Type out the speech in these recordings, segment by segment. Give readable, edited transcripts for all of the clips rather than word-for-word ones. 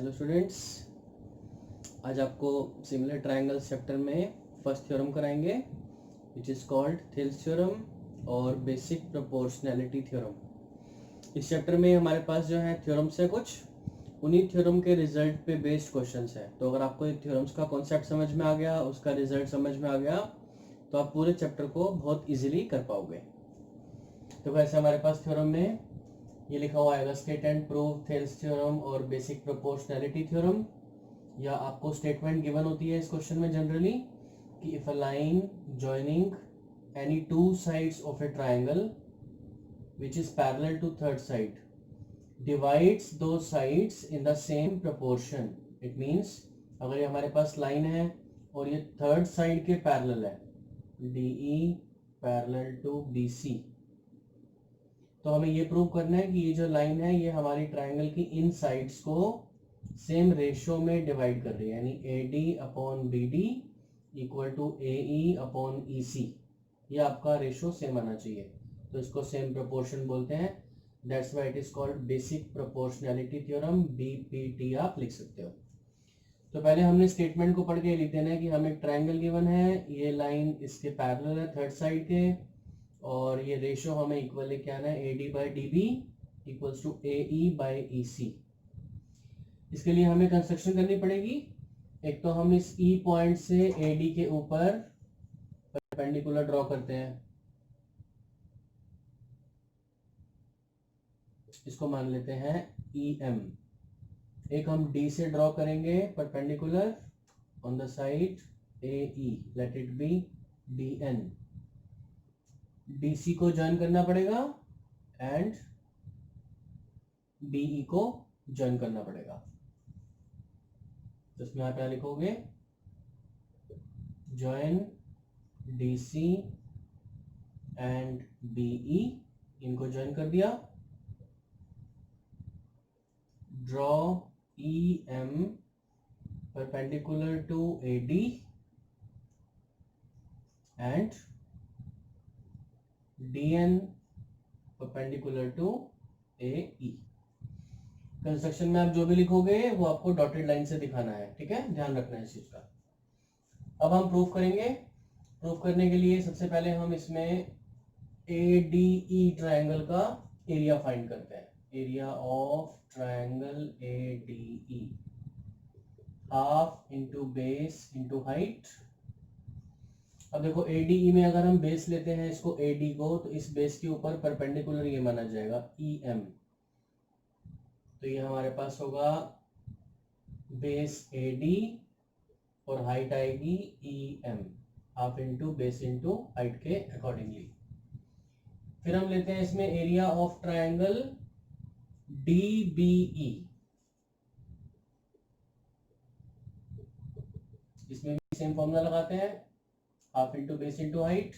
Hello students, आज आपको similar triangles chapter में फर्स्ट थ्योरम कराएंगे which is called Thales theorem और बेसिक प्रोपोर्शनैलिटी थ्योरम। इस चैप्टर में हमारे पास जो है थ्योरम्स है कुछ, उन्हीं थ्योरम के रिजल्ट पे बेस्ड क्वेश्चंस है। तो अगर आपको ये थ्योरम्स का कॉन्सेप्ट समझ में आ गया, उसका रिजल्ट समझ में आ गया, तो आप पूरे चैप्टर को बहुत ईजिली कर पाओगे। तो वैसे हमारे पास थ्योरम में ये लिखा हुआ आएगा state and prove Thales theorem और बेसिक प्रोपोर्शनैलिटी थ्योरम, या आपको स्टेटमेंट गिवन होती है इस क्वेश्चन में जनरली कि if a line joining any two sides of a triangle which is parallel to third side divides दो sides in the same proportion. It means अगर ये हमारे पास लाइन है और ये थर्ड साइड के पैरेलल है, DE पैरेलल टू BC, तो हमें ये प्रूव करना है कि ये जो लाइन है ये हमारी ट्रायंगल की इन साइड्स को सेम रेशियो में डिवाइड कर रही है, यानी AD upon BD equal to AE upon EC। ये आपका रेशियो सेम आना चाहिए, तो इसको सेम प्रोपोर्शन बोलते हैं। That's why it is called basic proportionality theorem, BPT आप लिख सकते हो। तो पहले हमने स्टेटमेंट को पढ़ के लिख देना है कि हमें ट्रायंगल गिवन है, ये लाइन इसके पैरेलल है थर्ड साइड के, और ये रेशियो हमें इक्वल लेके आना है AD by DB equals to AE by EC। इसके लिए हमें कंस्ट्रक्शन करनी पड़ेगी। एक तो हम इस E पॉइंट से AD के ऊपर परपेंडिकुलर ड्रॉ करते हैं, इसको मान लेते हैं EM। एक हम D से ड्रॉ करेंगे perpendicular on the side AE, late it B DN। DC को ज्वाइन करना पड़ेगा एंड BE को ज्वाइन करना पड़ेगा। तो इसमें आप क्या लिखोगे, ज्वाइन DC एंड BE, इनको ज्वाइन कर दिया। Draw EM perpendicular to AD and DN perpendicular to AE। Construction में आप जो भी लिखोगे वो आपको डॉटेड लाइन से दिखाना है, ठीक है, ध्यान रखना है इस चीज का। अब हम प्रूफ करेंगे। प्रूफ करने के लिए सबसे पहले हम इसमें ADE ट्रायंगल का एरिया फाइंड करते हैं। Area of triangle ADE, half into base into height. अब देखो ADE में अगर हम बेस लेते हैं इसको AD को, तो इस बेस के ऊपर परपेंडिकुलर ये माना जाएगा EM। तो ये हमारे पास होगा बेस AD और हाइट आएगी EM, half into base into height के अकॉर्डिंगली। फिर हम लेते हैं इसमें एरिया ऑफ ट्रायंगल DBE। इसमें भी सेम फॉर्मूला लगाते हैं, half into base into height.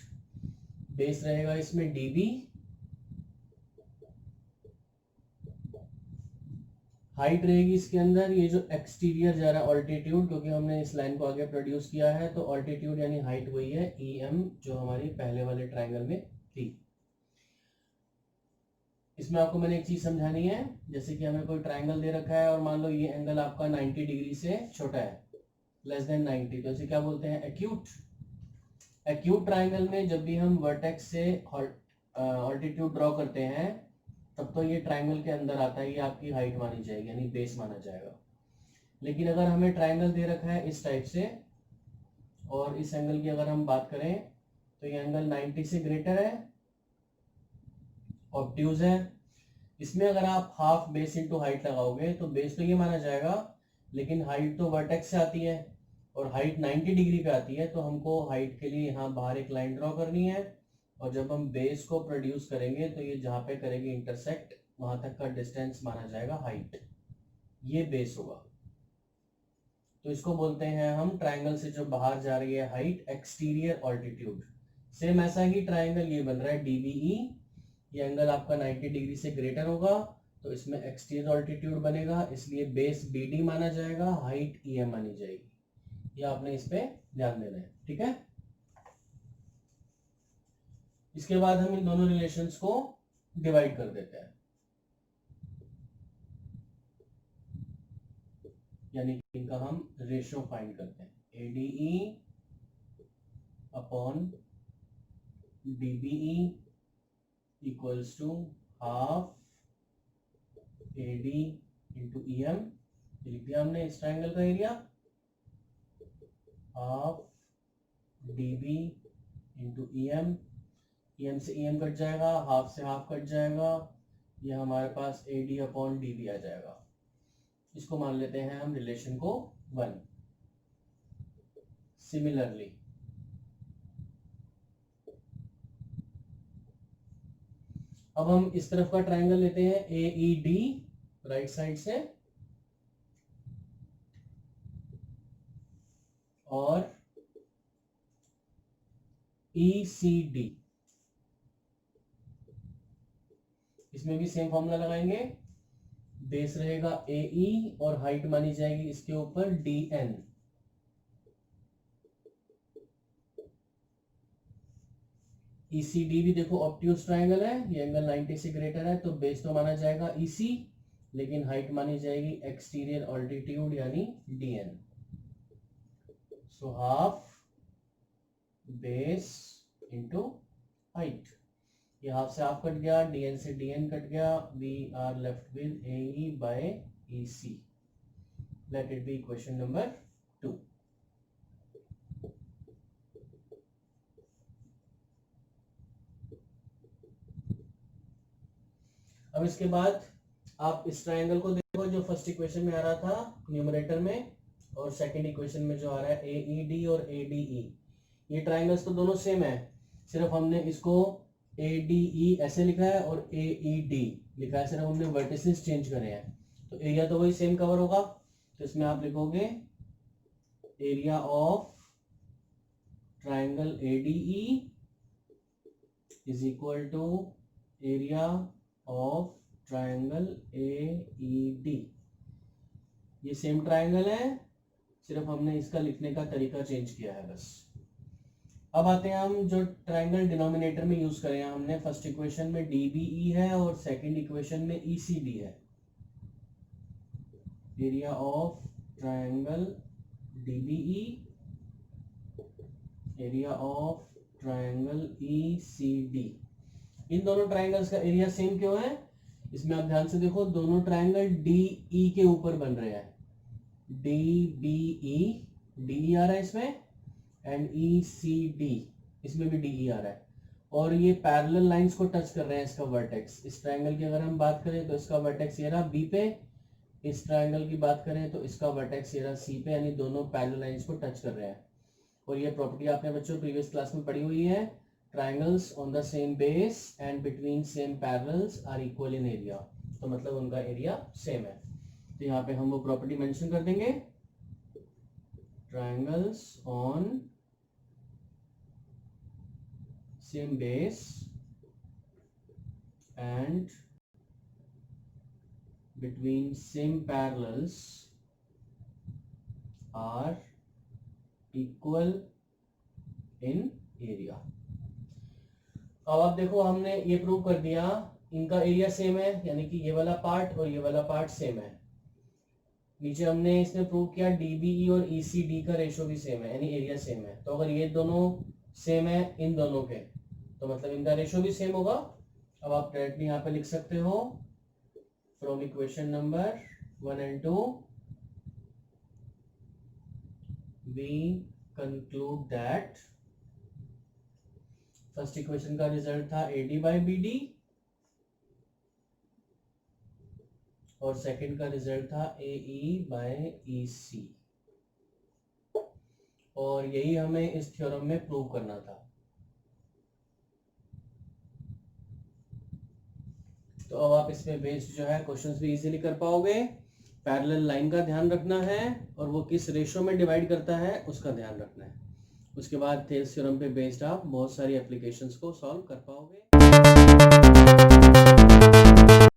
Base रहेगा इसमें DB, हाइट रहेगी इसके अंदर ये जो एक्सटीरियर जा रहा है ऑल्टीट्यूड, क्योंकि हमने इस लाइन को आगे प्रोड्यूस किया है, तो ऑल्टीट्यूड यानी हाइट वही है EM जो हमारी पहले वाले ट्रायंगल में थी। इसमें आपको मैंने एक चीज समझानी है, जैसे कि हमें कोई ट्रायंगल दे रखा है और मान लो ये एंगल आपका 90 डिग्री से छोटा है, लेस देन 90, तो इसे क्या बोलते हैं, एक्यूट। एक्यूट ट्रायंगल में जब भी हम वर्टेक्स से ऑल्टीट्यूड ड्रॉ करते हैं तब तो ये ट्रायंगल के अंदर आता है, ये आपकी हाइट मानी जाएगी यानी बेस माना जाएगा। लेकिन अगर हमें ट्रायंगल दे रखा है इस टाइप से और इस एंगल की अगर हम बात करें तो ये एंगल 90 से ग्रेटर है, ऑब्ट्यूज है, इसमें अगर आप हाफ बेस इंटू हाइट लगाओगे तो बेस तो ये माना जाएगा, लेकिन हाइट तो वर्टेक्स से आती है और हाइट 90 डिग्री पे आती है, तो हमको हाइट के लिए यहाँ बाहर एक लाइन ड्रॉ करनी है, और जब हम बेस को प्रोड्यूस करेंगे तो ये जहाँ पे करेगी इंटरसेक्ट वहां तक का डिस्टेंस माना जाएगा हाइट, ये बेस होगा। तो इसको बोलते हैं हम ट्रायंगल से जो बाहर जा रही है हाइट, एक्सटीरियर ऑल्टीट्यूड। सेम ऐसा ही ट्रायंगल ये बन रहा है DBE, ये एंगल आपका 90 डिग्री से ग्रेटर होगा, तो इसमें एक्सटीरियर ऑल्टीट्यूड बनेगा, इसलिए बेस BD माना जाएगा, हाइट EM मानी जाएगी। ये आपने इस पे ध्यान देना है, ठीक है। इसके बाद हम इन दोनों रिलेशंस को डिवाइड कर देते हैं। यानी कि इनका हम रेशियो फाइंड करते हैं, ADE upon DBE equals to half AD into EM। लिख दिया हमने इस ट्राइंगल का area, half DB into EM, EM से EM कट जाएगा, हाफ से हाफ कट जाएगा, ये हमारे पास AD अपॉन DB आ जाएगा। इसको मान लेते हैं हम रिलेशन को 1। सिमिलरली अब हम इस तरफ का ट्राइंगल लेते हैं AED राइट साइड से, और ECD, इसमें भी सेम फॉर्मूला लगाएंगे। बेस रहेगा AE और हाइट मानी जाएगी इसके ऊपर DN। ECD भी देखो ऑब्ट्यूज ट्राइंगल है, ये एंगल 90 से ग्रेटर है, तो बेस तो माना जाएगा EC, लेकिन हाइट मानी जाएगी एक्सटीरियर ऑल्टीट्यूड यानी DN। So half base into height, ये हाफ से हाफ कट गया, DN से DN कट गया, we are left with AE by EC। Let it be question number 2। अब इसके बाद आप इस ट्राइंगल को देखो जो फर्स्ट इक्वेशन में आ रहा था न्यूमरेटर में, और सेकंड इक्वेशन में जो आ रहा है AED और ADE। ये ट्राइंगल्स तो दोनों सेम है, सिर्फ हमने इसको ADE ऐसे लिखा है और AED लिखा है, सिर्फ हमने वर्टिसेस चेंज करे हैं। तो एरिया तो वही सेम कवर होगा, तो इसमें आप लिखोगे area of triangle ADE is equal to area of triangle AED। ये सेम ट्राइंगल है, सिर्फ हमने इसका लिखने का तरीका चेंज किया है बस। अब आते हैं हम जो ट्राइंगल डिनोमिनेटर में यूज करें, हमने फर्स्ट इक्वेशन में DBE है और सेकंड इक्वेशन में ECD है। Area of triangle DBE, area of triangle ECD। इन दोनों ट्राइंगल्स का एरिया सेम क्यों है? इसमें आप ध्यान से देखो, दोनों ट्राइंगल DE के ऊपर बन रहे हैं। DBE, DE आ रहा है इसमें, एंड ECD, इसमें भी DE आ रहा है, और ये पैरेलल लाइंस को टच कर रहे हैं इसका वर्टेक्स। इस ट्राइंगल की अगर हम बात करें तो इसका वर्टेक्स ये रहा B पे, इस ट्राइंगल की बात करें तो इसका वर्टेक्स ये रहा C पे, यानी दोनों पैरेलल लाइंस को टच कर रहे हैं। और ये प्रॉपर्टी आपने बच्चों प्रीवियस क्लास में पढ़ी हुई है, triangles on the same base and between same parallels are equal in area, तो मतलब उनका एरिया सेम है। तो यहाँ पे हम वो प्रॉपर्टी मेंशन कर देंगे, triangles on same base and between same parallels are equal in area। अब आप देखो, हमने ये प्रूव कर दिया इनका एरिया सेम है, यानी कि ये वाला पार्ट और ये वाला पार्ट सेम है। नीचे हमने इसमें प्रूव किया DBE और ECD का रेशो भी सेम है, यानी एरिया सेम है। तो अगर ये दोनों सेम है इन दोनों के, तो मतलब इनका रेशो भी सेम होगा। अब आप डायरेक्टली यहाँ पे लिख सकते हो, from equation number 1 and 2 we conclude that first equation का रिजल्ट था AD by BD और सेकंड का रिजल्ट था AE by EC, और यही हमें इस थ्योरम में प्रूव करना था। तो अब आप इसमें बेस्ड जो है क्वेश्चंस भी इजीली कर पाओगे। पैरेलल लाइन का ध्यान रखना है और वो किस रेशो में डिवाइड करता है उसका ध्यान रखना है। उसके बाद थेल्स थ्योरम पे बेस्ड आप बहुत सारी एप्लीकेशंस को सॉल्व कर पाओगे।